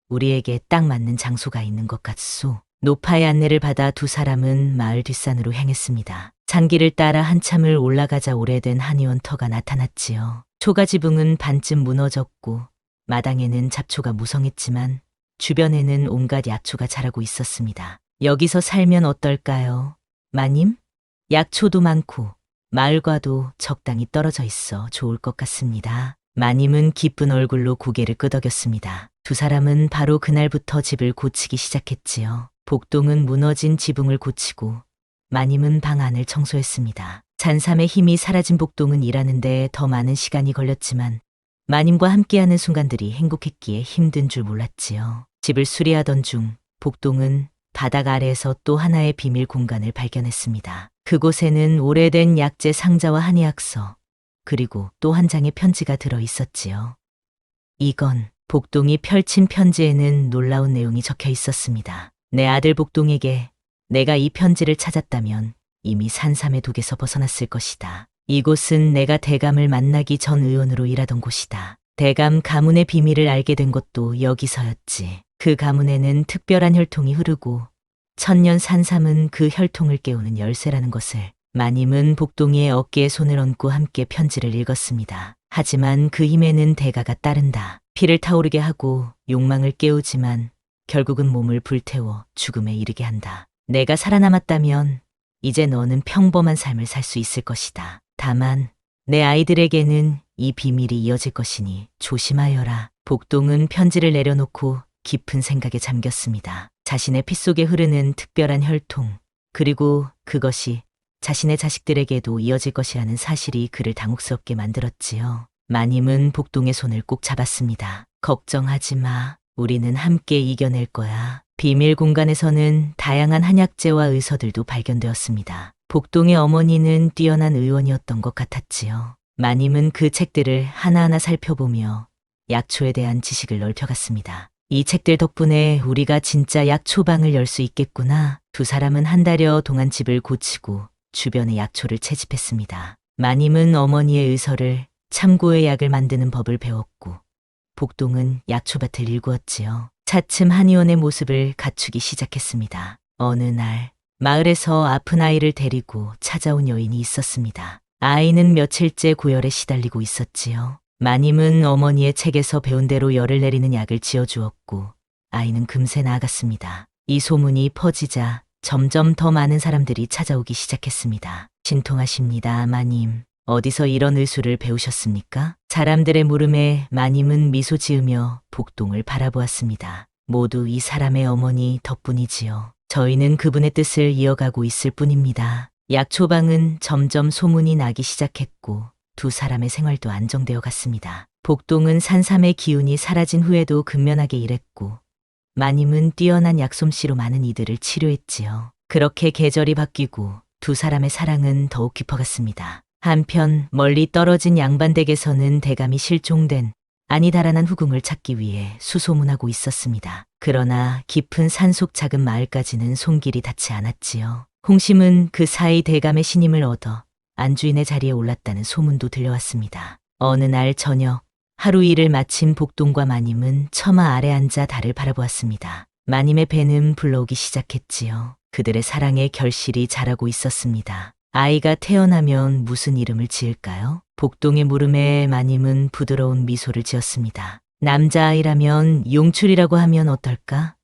우리에게 딱 맞는 장소가 있는 것 같소. 노파의 안내를 받아 두 사람은 마을 뒷산으로 향했습니다. 산길을 따라 한참을 올라가자 오래된 한의원 터가 나타났지요. 초가지붕은 반쯤 무너졌고 마당에는 잡초가 무성했지만 주변에는 온갖 약초가 자라고 있었습니다. 여기서 살면 어떨까요? 마님? 약초도 많고 마을과도 적당히 떨어져 있어 좋을 것 같습니다. 마님은 기쁜 얼굴로 고개를 끄덕였습니다. 두 사람은 바로 그날부터 집을 고치기 시작했지요. 복동은 무너진 지붕을 고치고 마님은 방 안을 청소했습니다. 잔삼의 힘이 사라진 복동은 일하는데 더 많은 시간이 걸렸지만 마님과 함께하는 순간들이 행복했기에 힘든 줄 몰랐지요. 집을 수리하던 중 복동은 바닥 아래에서 또 하나의 비밀 공간을 발견했습니다. 그곳에는 오래된 약재 상자와 한의학서, 그리고 또 한 장의 편지가 들어 있었지요. 이건 복동이 펼친 편지에는 놀라운 내용이 적혀 있었습니다. 내 아들 복동에게 내가 이 편지를 찾았다면 이미 산삼의 독에서 벗어났을 것이다. 이곳은 내가 대감을 만나기 전 의원으로 일하던 곳이다. 대감 가문의 비밀을 알게 된 것도 여기서였지. 그 가문에는 특별한 혈통이 흐르고 천년 산삼은 그 혈통을 깨우는 열쇠라는 것을. 마님은 복동이의 어깨에 손을 얹고 함께 편지를 읽었습니다. 하지만 그 힘에는 대가가 따른다. 피를 타오르게 하고 욕망을 깨우지만 결국은 몸을 불태워 죽음에 이르게 한다. 내가 살아남았다면 이제 너는 평범한 삶을 살 수 있을 것이다. 다만 내 아이들에게는 이 비밀이 이어질 것이니 조심하여라. 복동은 편지를 내려놓고 깊은 생각에 잠겼습니다. 자신의 피 속에 흐르는 특별한 혈통, 그리고 그것이 자신의 자식들에게도 이어질 것이라는 사실이 그를 당혹스럽게 만들었지요. 마님은 복동의 손을 꼭 잡았습니다. 걱정하지 마. 우리는 함께 이겨낼 거야. 비밀 공간에서는 다양한 한약재와 의서들도 발견되었습니다. 복동의 어머니는 뛰어난 의원이었던 것 같았지요. 마님은 그 책들을 하나하나 살펴보며 약초에 대한 지식을 넓혀갔습니다. 이 책들 덕분에 우리가 진짜 약초방을 열 수 있겠구나. 두 사람은 한 달여 동안 집을 고치고 주변에 약초를 채집했습니다. 마님은 어머니의 의서를 참고의 약을 만드는 법을 배웠고 복동은 약초밭을 일구었지요. 차츰 한의원의 모습을 갖추기 시작했습니다. 어느 날 마을에서 아픈 아이를 데리고 찾아온 여인이 있었습니다. 아이는 며칠째 고열에 시달리고 있었지요. 마님은 어머니의 책에서 배운 대로 열을 내리는 약을 지어주었고 아이는 금세 나아갔습니다. 이 소문이 퍼지자 점점 더 많은 사람들이 찾아오기 시작했습니다. 신통하십니다, 마님. 어디서 이런 의술을 배우셨습니까? 사람들의 물음에 마님은 미소 지으며 복동을 바라보았습니다. 모두 이 사람의 어머니 덕분이지요. 저희는 그분의 뜻을 이어가고 있을 뿐입니다. 약초방은 점점 소문이 나기 시작했고 두 사람의 생활도 안정되어 갔습니다. 복동은 산삼의 기운이 사라진 후에도 근면하게 일했고 마님은 뛰어난 약솜씨로 많은 이들을 치료했지요. 그렇게 계절이 바뀌고 두 사람의 사랑은 더욱 깊어갔습니다. 한편 멀리 떨어진 양반댁에서는 대감이 실종된 안이 달아난 후궁을 찾기 위해 수소문하고 있었습니다. 그러나 깊은 산속 작은 마을까지는 손길이 닿지 않았지요. 홍심은 그 사이 대감의 신임을 얻어 안주인의 자리에 올랐다는 소문도 들려왔습니다. 어느 날 저녁 하루 일을 마친 복동과 마님은 처마 아래 앉아 달을 바라보았습니다. 마님의 배는 불러오기 시작했지요. 그들의 사랑의 결실이 자라고 있었습니다. 아이가 태어나면 무슨 이름을 지을까요? 복동의 물음에 마님은 부드러운 미소를 지었습니다. 남자아이라면 용출이라고 하면 어떨까?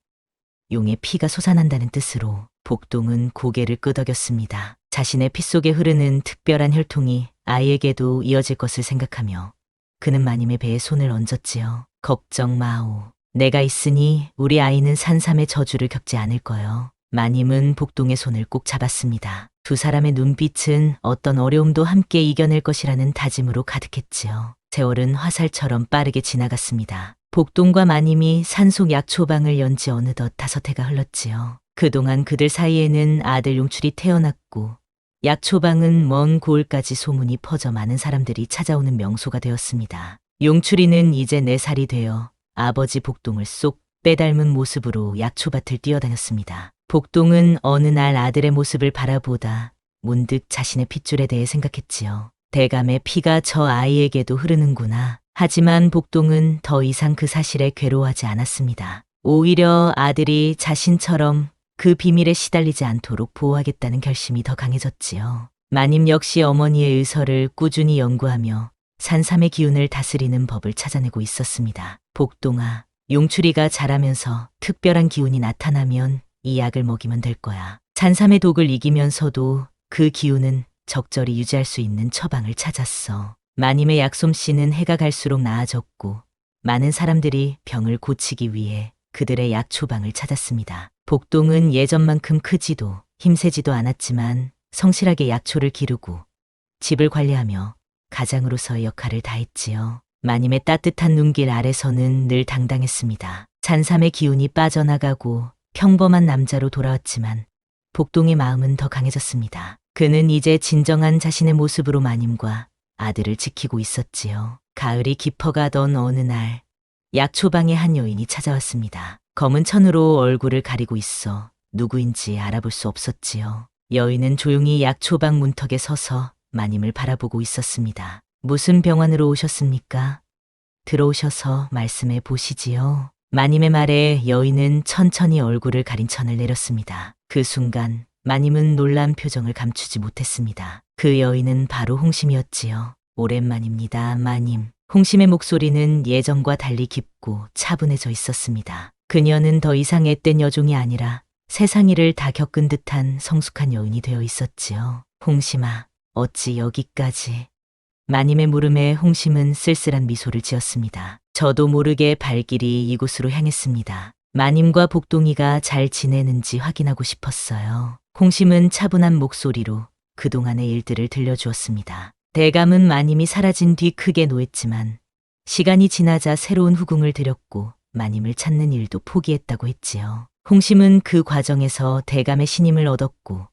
용의 피가 솟아난다는 뜻으로 복동은 고개를 끄덕였습니다. 자신의 피 속에 흐르는 특별한 혈통이 아이에게도 이어질 것을 생각하며 그는 마님의 배에 손을 얹었지요. 걱정 마오. 내가 있으니 우리 아이는 산삼의 저주를 겪지 않을 거요. 마님은 복동의 손을 꼭 잡았습니다. 두 사람의 눈빛은 어떤 어려움도 함께 이겨낼 것이라는 다짐으로 가득했지요. 세월은 화살처럼 빠르게 지나갔습니다. 복동과 마님이 산속 약초방을 연 지 어느덧 5해가 흘렀지요. 그동안 그들 사이에는 아들 용출이 태어났고 약초방은 먼 고을까지 소문이 퍼져 많은 사람들이 찾아오는 명소가 되었습니다. 용출이는 이제 4살이 되어 아버지 복동을 쏙 빼닮은 모습으로 약초밭을 뛰어다녔습니다. 복동은 어느 날 아들의 모습을 바라보다 문득 자신의 핏줄에 대해 생각했지요. 대감의 피가 저 아이에게도 흐르는구나. 하지만 복동은 더 이상 그 사실에 괴로워하지 않았습니다. 오히려 아들이 자신처럼 그 비밀에 시달리지 않도록 보호하겠다는 결심이 더 강해졌지요. 마님 역시 어머니의 의서를 꾸준히 연구하며 산삼의 기운을 다스리는 법을 찾아내고 있었습니다. 복동아, 용출이가 자라면서 특별한 기운이 나타나면 이 약을 먹이면 될 거야. 산삼의 독을 이기면서도 그 기운은 적절히 유지할 수 있는 처방을 찾았어. 마님의 약솜씨는 해가 갈수록 나아졌고 많은 사람들이 병을 고치기 위해 그들의 약초방을 찾았습니다. 복동은 예전만큼 크지도 힘세지도 않았지만 성실하게 약초를 기르고 집을 관리하며 가장으로서의 역할을 다했지요. 마님의 따뜻한 눈길 아래서는 늘 당당했습니다. 산삼의 기운이 빠져나가고 평범한 남자로 돌아왔지만 복동의 마음은 더 강해졌습니다. 그는 이제 진정한 자신의 모습으로 마님과 아들을 지키고 있었지요. 가을이 깊어가던 어느 날 약초방에 한 여인이 찾아왔습니다. 검은 천으로 얼굴을 가리고 있어 누구인지 알아볼 수 없었지요. 여인은 조용히 약초방 문턱에 서서 마님을 바라보고 있었습니다. 무슨 병환으로 오셨습니까? 들어오셔서 말씀해 보시지요. 마님의 말에 여인은 천천히 얼굴을 가린 천을 내렸습니다. 그 순간 마님은 놀란 표정을 감추지 못했습니다. 그 여인은 바로 홍심이었지요. 오랜만입니다, 마님. 홍심의 목소리는 예전과 달리 깊고 차분해져 있었습니다. 그녀는 더 이상 앳된 여종이 아니라 세상 일을 다 겪은 듯한 성숙한 여인이 되어 있었지요. 홍심아, 어찌 여기까지? 마님의 물음에 홍심은 쓸쓸한 미소를 지었습니다. 저도 모르게 발길이 이곳으로 향했습니다. 마님과 복동이가 잘 지내는지 확인하고 싶었어요. 홍심은 차분한 목소리로 그동안의 일들을 들려주었습니다. 대감은 마님이 사라진 뒤 크게 노했지만 시간이 지나자 새로운 후궁을 들였고 마님을 찾는 일도 포기했다고 했지요. 홍심은 그 과정에서 대감의 신임을 얻었고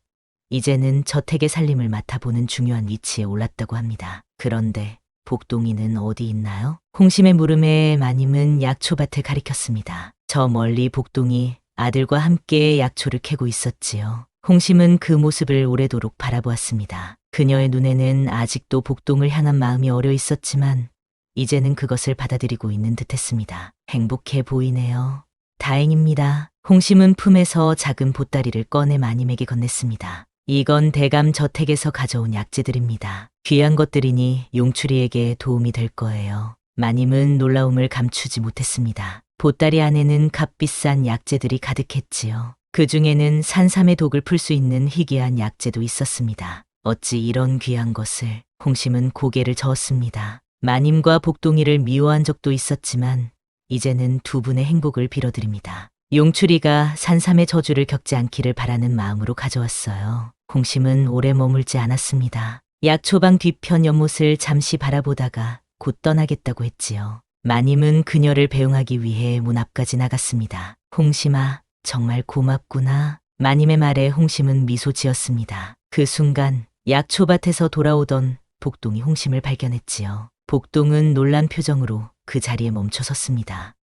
이제는 저택의 살림을 맡아보는 중요한 위치에 올랐다고 합니다. 그런데 복동이는 어디 있나요? 홍심의 물음에 마님은 약초밭을 가리켰습니다. 저 멀리 복동이 아들과 함께 약초를 캐고 있었지요. 홍심은 그 모습을 오래도록 바라보았습니다. 그녀의 눈에는 아직도 복동을 향한 마음이 어려 있었지만 이제는 그것을 받아들이고 있는 듯했습니다. 행복해 보이네요. 다행입니다. 홍심은 품에서 작은 보따리를 꺼내 마님에게 건넸습니다. 이건 대감 저택에서 가져온 약재들입니다. 귀한 것들이니 용출이에게 도움이 될 거예요. 마님은 놀라움을 감추지 못했습니다. 보따리 안에는 값비싼 약재들이 가득했지요. 그 중에는 산삼의 독을 풀 수 있는 희귀한 약재도 있었습니다. 어찌 이런 귀한 것을? 홍심은 고개를 저었습니다. 마님과 복동이를 미워한 적도 있었지만 이제는 두 분의 행복을 빌어드립니다. 용출이가 산삼의 저주를 겪지 않기를 바라는 마음으로 가져왔어요. 홍심은 오래 머물지 않았습니다. 약초방 뒤편 연못을 잠시 바라보다가 곧 떠나겠다고 했지요. 마님은 그녀를 배웅하기 위해 문 앞까지 나갔습니다. 홍심아, 정말 고맙구나. 마님의 말에 홍심은 미소 지었습니다. 그 순간 약초밭에서 돌아오던 복동이 홍심을 발견했지요. 복동은 놀란 표정으로 그 자리에 멈춰 섰습니다.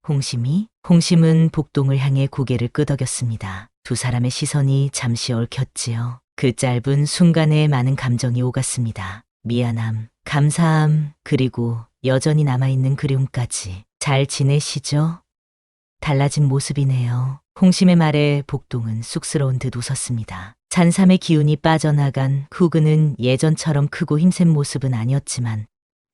홍심이? 홍심은 복동을 향해 고개를 끄덕였습니다. 두 사람의 시선이 잠시 얽혔지요. 그 짧은 순간에 많은 감정이 오갔습니다. 미안함, 감사함, 그리고 여전히 남아있는 그리움까지. 잘 지내시죠? 달라진 모습이네요. 홍심의 말에 복동은 쑥스러운 듯 웃었습니다. 산삼의 기운이 빠져나간 후 그는 예전처럼 크고 힘센 모습은 아니었지만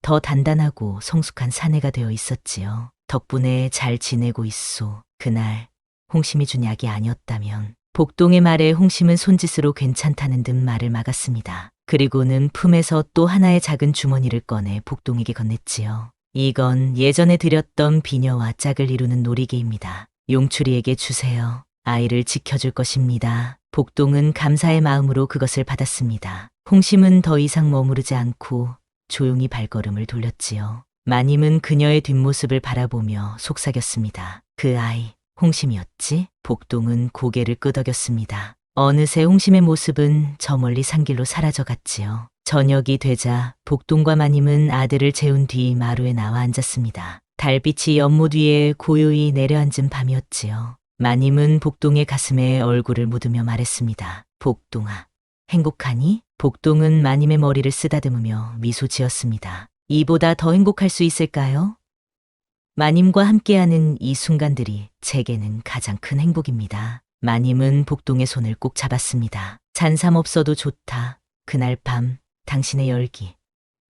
더 단단하고 성숙한 사내가 되어 있었지요. 덕분에 잘 지내고 있소. 그날 홍심이 준 약이 아니었다면 복동의 말에 홍심은 손짓으로 괜찮다는 듯 말을 막았습니다. 그리고는 품에서 또 하나의 작은 주머니를 꺼내 복동에게 건넸지요. 이건 예전에 드렸던 비녀와 짝을 이루는 놀이개입니다. 용추리에게 주세요. 아이를 지켜줄 것입니다. 복동은 감사의 마음으로 그것을 받았습니다. 홍심은 더 이상 머무르지 않고 조용히 발걸음을 돌렸지요. 마님은 그녀의 뒷모습을 바라보며 속삭였습니다. 그 아이, 홍심이었지? 복동은 고개를 끄덕였습니다. 어느새 홍심의 모습은 저 멀리 산길로 사라져갔지요. 저녁이 되자 복동과 마님은 아들을 재운 뒤 마루에 나와 앉았습니다. 달빛이 연못 위에 고요히 내려앉은 밤이었지요. 마님은 복동의 가슴에 얼굴을 묻으며 말했습니다. 복동아, 행복하니? 복동은 마님의 머리를 쓰다듬으며 미소 지었습니다. 이보다 더 행복할 수 있을까요? 마님과 함께하는 이 순간들이 제게는 가장 큰 행복입니다. 마님은 복동의 손을 꼭 잡았습니다. 잔삼 없어도 좋다. 그날 밤 당신의 열기.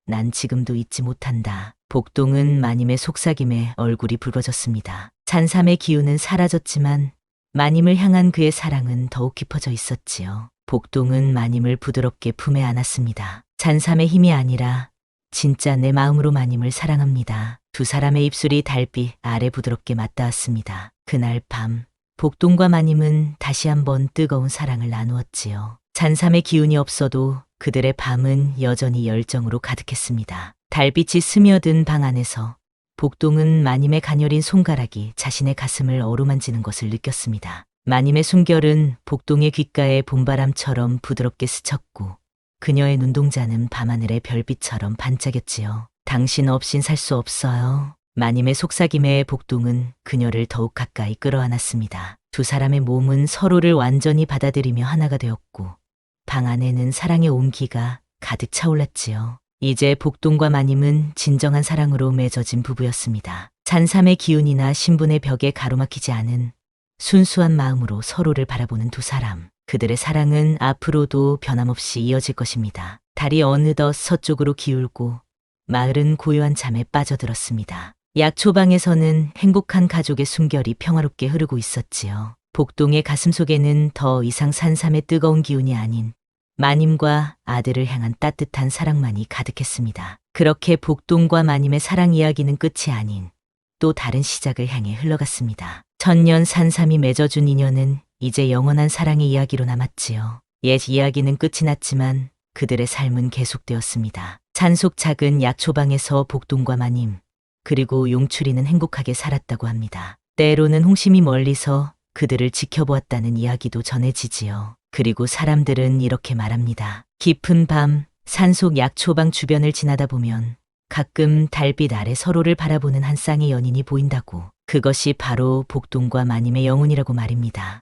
난 지금도 잊지 못한다. 복동은 마님의 속삭임에 얼굴이 붉어졌습니다. 잔삼의 기운은 사라졌지만 마님을 향한 그의 사랑은 더욱 깊어져 있었지요. 복동은 마님을 부드럽게 품에 안았습니다. 잔삼의 힘이 아니라 진짜 내 마음으로 마님을 사랑합니다. 두 사람의 입술이 달빛 아래 부드럽게 맞닿았습니다. 그날 밤 복동과 마님은 다시 한번 뜨거운 사랑을 나누었지요. 잔삼의 기운이 없어도 그들의 밤은 여전히 열정으로 가득했습니다. 달빛이 스며든 방 안에서 복동은 마님의 가녀린 손가락이 자신의 가슴을 어루만지는 것을 느꼈습니다. 마님의 숨결은 복동의 귓가에 봄바람처럼 부드럽게 스쳤고 그녀의 눈동자는 밤하늘의 별빛처럼 반짝였지요. 당신 없인 살 수 없어요. 마님의 속삭임에 복동은 그녀를 더욱 가까이 끌어안았습니다. 두 사람의 몸은 서로를 완전히 받아들이며 하나가 되었고 방 안에는 사랑의 온기가 가득 차올랐지요. 이제 복동과 마님은 진정한 사랑으로 맺어진 부부였습니다. 잔삼의 기운이나 신분의 벽에 가로막히지 않은 순수한 마음으로 서로를 바라보는 두 사람. 그들의 사랑은 앞으로도 변함없이 이어질 것입니다. 달이 어느덧 서쪽으로 기울고 마을은 고요한 잠에 빠져들었습니다. 약초방에서는 행복한 가족의 숨결이 평화롭게 흐르고 있었지요. 복동의 가슴속에는 더 이상 산삼의 뜨거운 기운이 아닌 마님과 아들을 향한 따뜻한 사랑만이 가득했습니다. 그렇게 복동과 마님의 사랑 이야기는 끝이 아닌 또 다른 시작을 향해 흘러갔습니다. 천년 산삼이 맺어준 인연은 이제 영원한 사랑의 이야기로 남았지요. 옛 이야기는 끝이 났지만 그들의 삶은 계속되었습니다. 산속 작은 약초방에서 복동과 마님 그리고 용추리는 행복하게 살았다고 합니다. 때로는 홍심이 멀리서 그들을 지켜보았다는 이야기도 전해지지요. 그리고 사람들은 이렇게 말합니다. 깊은 밤 산속 약초방 주변을 지나다 보면 가끔 달빛 아래 서로를 바라보는 한 쌍의 연인이 보인다고. 그것이 바로 복동과 마님의 영혼이라고 말입니다.